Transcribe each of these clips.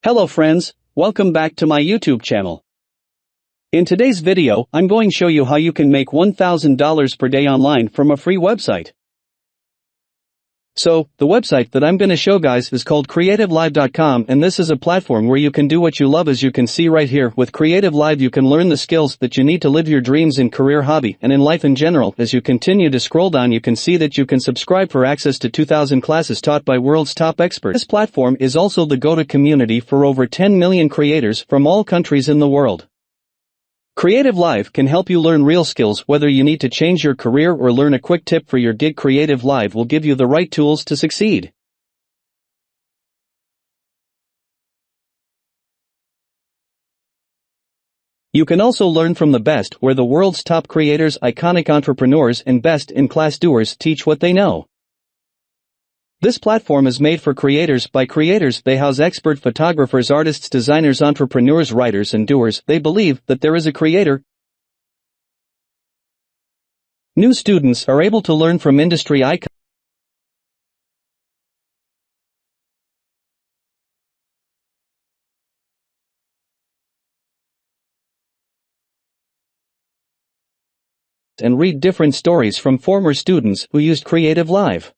Hello friends, welcome back to my YouTube channel. In today's video, I'm going to show you how you can make $1,000 per day online from a free website. So, the website that I'm going to show guys is called CreativeLive.com, and this is a platform where you can do what you love. As you can see right here, with Creative Live you can learn the skills that you need to live your dreams in career, hobby, and in life in general. As you continue to scroll down, you can see that you can subscribe for access to 2,000 classes taught by world's top experts. This platform is also the go-to community for over 10 million creators from all countries in the world. Creative Live can help you learn real skills. Whether you need to change your career or learn a quick tip for your gig, Creative Live will give you the right tools to succeed. You can also learn from the best, where the world's top creators, iconic entrepreneurs, and best-in-class doers teach what they know. This platform is made for creators by creators. They house expert photographers, artists, designers, entrepreneurs, writers, and doers. They believe that there is a creator. New students are able to learn from industry icons and read different stories from former students who used Creative Live.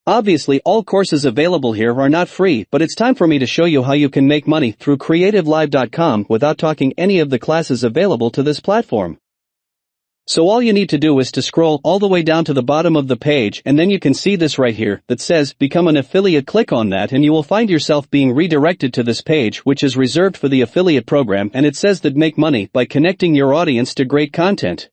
Obviously, all courses available here are not free, but it's time for me to show you how you can make money through CreativeLive.com without talking any of the classes available to this platform. So all you need to do is to scroll all the way down to the bottom of the page, and then you can see this right here that says Become an Affiliate. Click on that and you will find yourself being redirected to this page, which is reserved for the affiliate program, and it says that make money by connecting your audience to great content.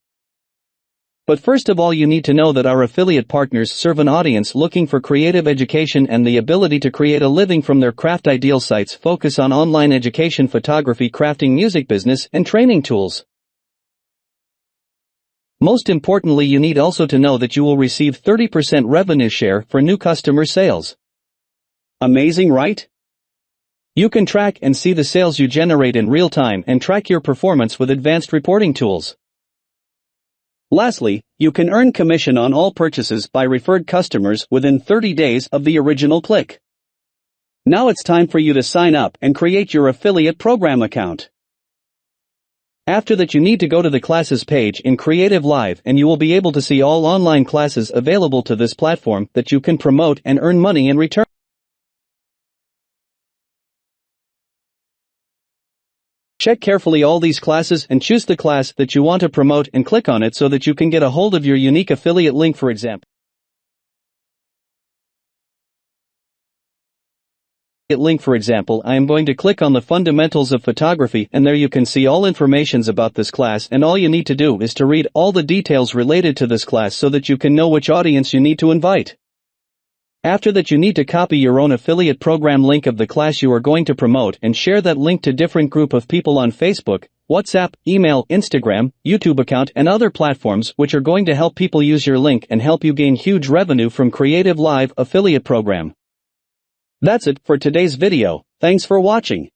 But first of all, you need to know that our affiliate partners serve an audience looking for creative education and the ability to create a living from their craft. Ideal sites focus on online education, photography, crafting, music business, and training tools. Most importantly, you need also to know that you will receive 30% revenue share for new customer sales. Amazing, right? You can track and see the sales you generate in real time and track your performance with advanced reporting tools. Lastly, you can earn commission on all purchases by referred customers within 30 days of the original click. Now it's time for you to sign up and create your affiliate program account. After that, you need to go to the classes page in Creative Live, and you will be able to see all online classes available to this platform that you can promote and earn money in return. Check carefully all these classes and choose the class that you want to promote and click on it so that you can get a hold of your unique affiliate link. For example, I am going to click on the fundamentals of photography, and there you can see all informations about this class, and all you need to do is to read all the details related to this class so that you can know which audience you need to invite. After that, you need to copy your own affiliate program link of the class you are going to promote and share that link to different group of people on Facebook, WhatsApp, email, Instagram, YouTube account, and other platforms, which are going to help people use your link and help you gain huge revenue from Creative Live affiliate program. That's it for today's video. Thanks for watching.